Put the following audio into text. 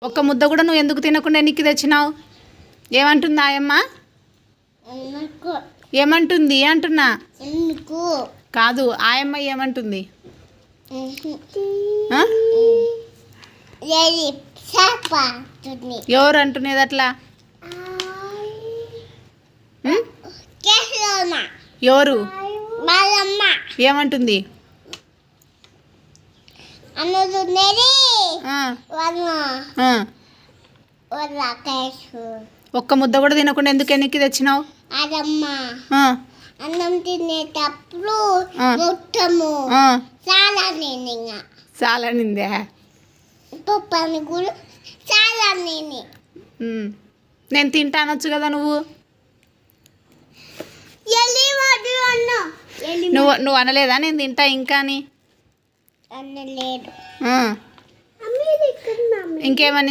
ఒక్క ముద్ద కూడా నువ్వు ఎందుకు తినకుండా ఎన్నికి తెచ్చినావు? ఏమంటుంది ఆయమ్మ? ఏమంటుంది అంటున్నా? కాదు, ఆయమ్మ ఏమంటుంది? ఎవరు అంటున్నది అట్లా? ఎవరు ఏమంటుంది? ఒక్క ముద్ద కూడా తినకుండా ఎందుకు ఎన్నికి తెచ్చినావు? అన్నం తినేటప్పుడు మొత్తము చాలా నిందే పప్పని కూడా చాలా నేను తింటానొచ్చు కదా నువ్వు నువ్వు నువ్వు అనలేదా నేను తింటా ఇంకా అని? అనలేదు. ఇంకేమని